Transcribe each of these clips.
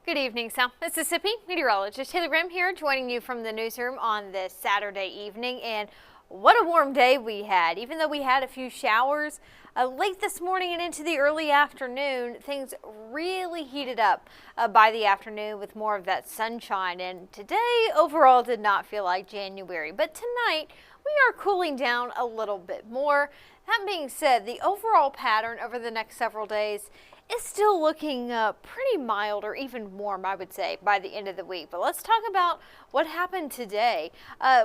Good evening, South Mississippi. Meteorologist Taylor Graham here, joining you from the newsroom on this Saturday evening. And what a warm day we had. Even though we had a few showers late this morning and into the early afternoon, things really heated up by the afternoon with more of that sunshine. And today overall did not feel like January, but tonight we are cooling down a little bit more. That being said, the overall pattern over the next several days is still looking pretty mild or even warm, I would say, by the end of the week. But let's talk about what happened today.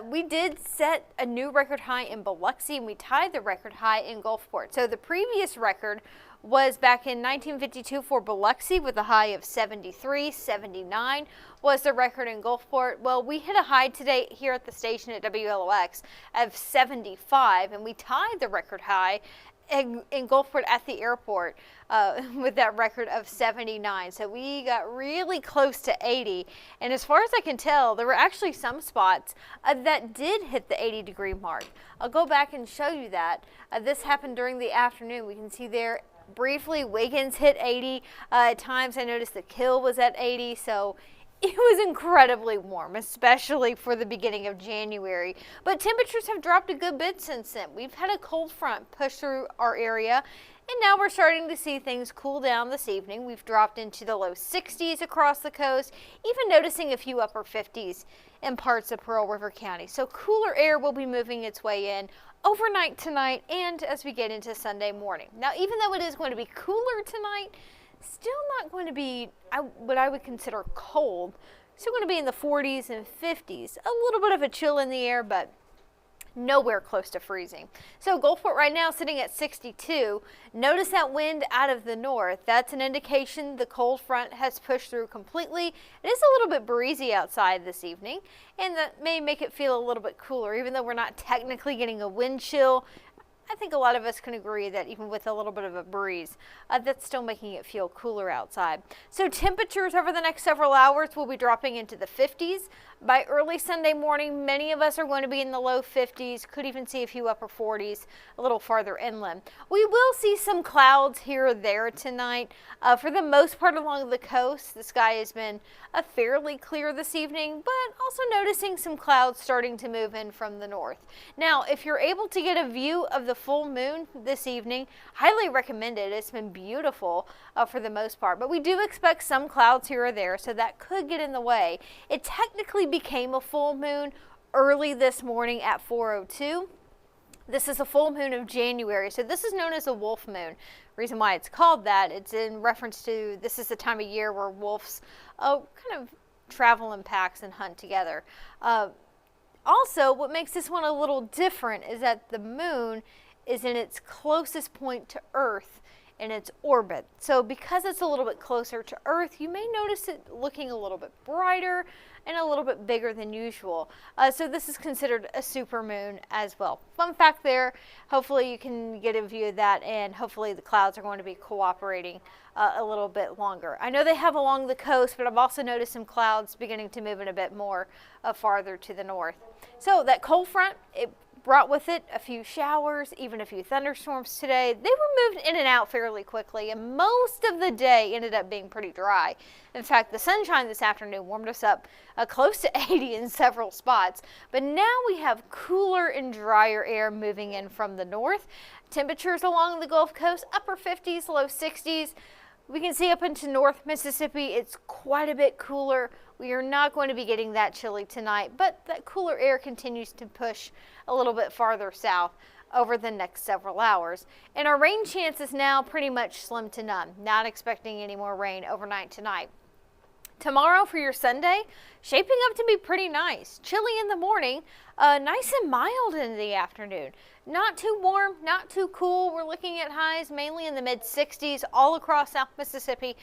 We did set a new record high in Biloxi, and we tied the record high in Gulfport. So the previous record was back in 1952 for Biloxi with a high of 73. 79 was the record in Gulfport. Well, we hit a high today here at the station at WLOX of 75, and we tied the record high in Gulfport at the airport with that record of 79. So we got really close to 80. And as far as I can tell, there were actually some spots that did hit the 80-degree mark. I'll go back and show you that. This happened during the afternoon. We can see there briefly Wiggins hit 80. At times I noticed the Kill was at 80. So it was incredibly warm, especially for the beginning of January. But temperatures have dropped a good bit since then. We've had a cold front push through our area, and now we're starting to see things cool down this evening. We've dropped into the low 60s across the coast, even noticing a few upper 50s in parts of Pearl River County. So cooler air will be moving its way in overnight tonight and as we get into Sunday morning. Now, even though it is going to be cooler tonight, still not going to be what I would consider cold. Still going to be in the 40s and 50s. A little bit of a chill in the air, but nowhere close to freezing. So Gulfport right now sitting at 62. Notice that wind out of the north. That's an indication the cold front has pushed through completely. It is a little bit breezy outside this evening, and that may make it feel a little bit cooler, even though we're not technically getting a wind chill. I think a lot of us can agree that even with a little bit of a breeze, that's still making it feel cooler outside. So temperatures over the next several hours will be dropping into the 50s. By early Sunday morning, many of us are going to be in the low 50s, could even see a few upper 40s a little farther inland. We will see some clouds here or there tonight. For the most part along the coast, the sky has been fairly clear this evening, but also noticing some clouds starting to move in from the north. Now, if you're able to get a view of the full moon this evening, highly recommend it. It's been beautiful for the most part, but we do expect some clouds here or there, so that could get in the way. It technically became a full moon early this morning at 4:02. This is a full moon of January, so this is known as a wolf moon. Reason why it's called that, it's in reference to this is the time of year where wolves kind of travel in packs and hunt together. Also, what makes this one a little different is that the moon is in its closest point to Earth in its orbit. So because it's a little bit closer to Earth, you may notice it looking a little bit brighter and a little bit bigger than usual. So this is considered a supermoon as well. Fun fact there. Hopefully you can get a view of that, and hopefully the clouds are going to be cooperating a little bit longer. I know they have along the coast, but I've also noticed some clouds beginning to move in a bit more farther to the north. So that cold front, it brought with it a few showers, even a few thunderstorms today. They were moved in and out fairly quickly, and most of the day ended up being pretty dry. In fact, the sunshine this afternoon warmed us up close to 80 in several spots. But now we have cooler and drier air moving in from the north. Temperatures along the Gulf Coast, upper 50s, low 60s. We can see up into North Mississippi, it's quite a bit cooler. We are not going to be getting that chilly tonight, but that cooler air continues to push a little bit farther south over the next several hours. And our rain chances now pretty much slim to none. Not expecting any more rain overnight tonight. Tomorrow for your Sunday, shaping up to be pretty nice. Chilly in the morning, nice and mild in the afternoon. Not too warm, not too cool. We're looking at highs mainly in the mid-60s all across South Mississippi.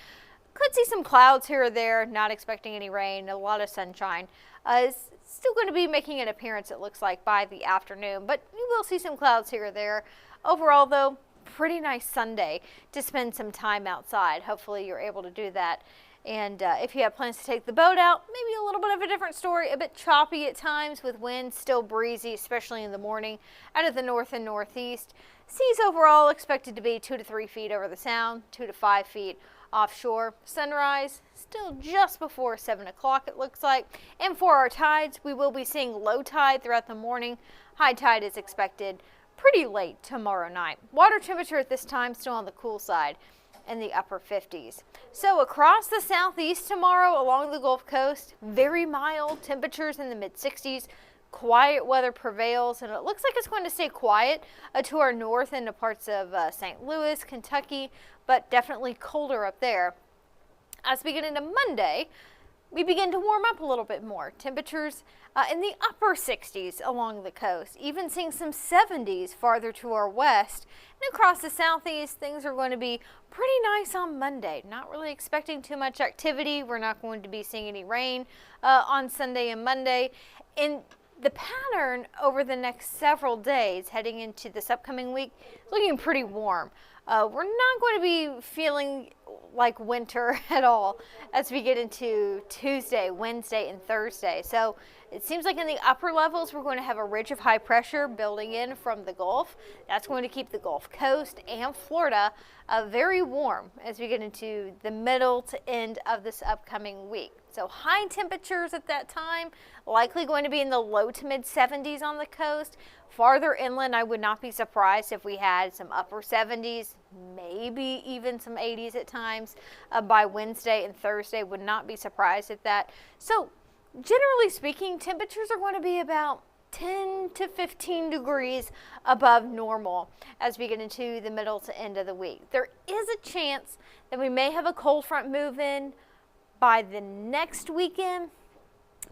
Could see some clouds here or there, not expecting any rain, a lot of sunshine. It's still going to be making an appearance, it looks like, by the afternoon, but you will see some clouds here or there. Overall, though, pretty nice Sunday to spend some time outside. Hopefully you're able to do that. And if you have plans to take the boat out, maybe a little bit of a different story, a bit choppy at times with winds still breezy, especially in the morning out of the north and northeast. Seas overall expected to be 2 to 3 feet over the sound, 2 to 5 feet offshore. Sunrise still just before 7 o'clock it looks like. And for our tides, we will be seeing low tide throughout the morning. High tide is expected pretty late tomorrow night. Water temperature at this time still on the cool side in the upper 50s. So across the southeast tomorrow along the Gulf Coast, very mild temperatures in the mid 60s. Quiet weather prevails, and it looks like it's going to stay quiet to our north into parts of St. Louis, Kentucky, but definitely colder up there. As we get into Monday, we begin to warm up a little bit more. Temperatures in the upper 60s along the coast, even seeing some 70s farther to our west. And across the southeast, things are going to be pretty nice on Monday. Not really expecting too much activity. We're not going to be seeing any rain on Sunday and Monday. And the pattern over the next several days heading into this upcoming week is looking pretty warm. We're not going to be feeling like winter at all as we get into Tuesday, Wednesday, and Thursday. So it seems like in the upper levels, we're going to have a ridge of high pressure building in from the Gulf. That's going to keep the Gulf Coast and Florida very warm as we get into the middle to end of this upcoming week. So high temperatures at that time, likely going to be in the low to mid 70s on the coast. Farther inland, I would not be surprised if we had some upper 70s, maybe even some 80s at times by Wednesday and Thursday. Would not be surprised at that. So generally speaking, temperatures are going to be about 10 to 15 degrees above normal as we get into the middle to end of the week. There is a chance that we may have a cold front move in by the next weekend,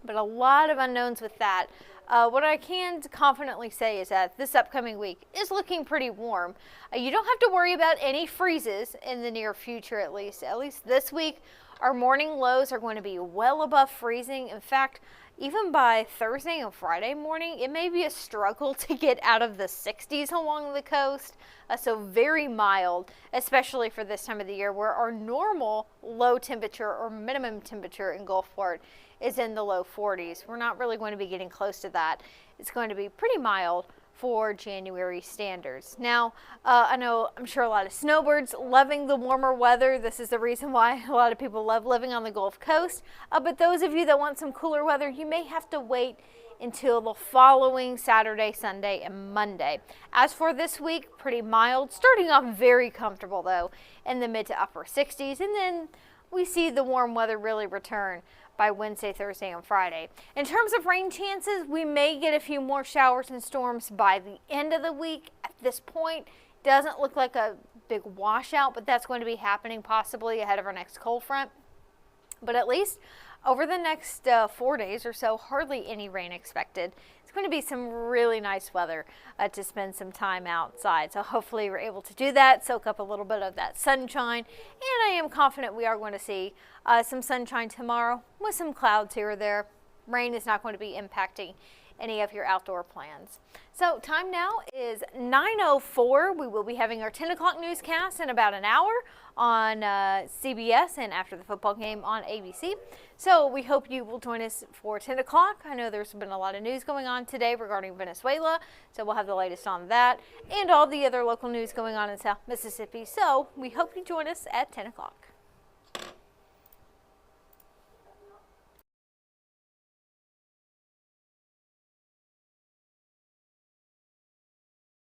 but a lot of unknowns with that. What I can confidently say is that this upcoming week is looking pretty warm. You don't have to worry about any freezes in the near future, at least. At least this week, our morning lows are going to be well above freezing. In fact, even by Thursday and Friday morning, it may be a struggle to get out of the 60s along the coast. So very mild, especially for this time of the year where our normal low temperature or minimum temperature in Gulfport is in the low 40s. We're not really going to be getting close to that. It's going to be pretty mild for January standards. Now, I'm sure a lot of snowbirds loving the warmer weather. This is the reason why a lot of people love living on the Gulf Coast. But those of you that want some cooler weather, you may have to wait until the following Saturday, Sunday, and Monday. As for this week, pretty mild, starting off very comfortable though in the mid to upper 60s, and then we see the warm weather really return by Wednesday, Thursday, and Friday. In terms of rain chances, we may get a few more showers and storms by the end of the week. At this point, doesn't look like a big washout, but that's going to be happening possibly ahead of our next cold front. But at least over the next 4 days or so, hardly any rain expected. It's going to be some really nice weather to spend some time outside. So hopefully we're able to do that, soak up a little bit of that sunshine. And I am confident we are going to see some sunshine tomorrow with some clouds here or there. Rain is not going to be impacting any of your outdoor plans. So time now is 9:04. We will be having our 10 o'clock newscast in about an hour on CBS and after the football game on ABC. So we hope you will join us for 10 o'clock. I know there's been a lot of news going on today regarding Venezuela, so we'll have the latest on that and all the other local news going on in South Mississippi. So we hope you join us at 10 o'clock.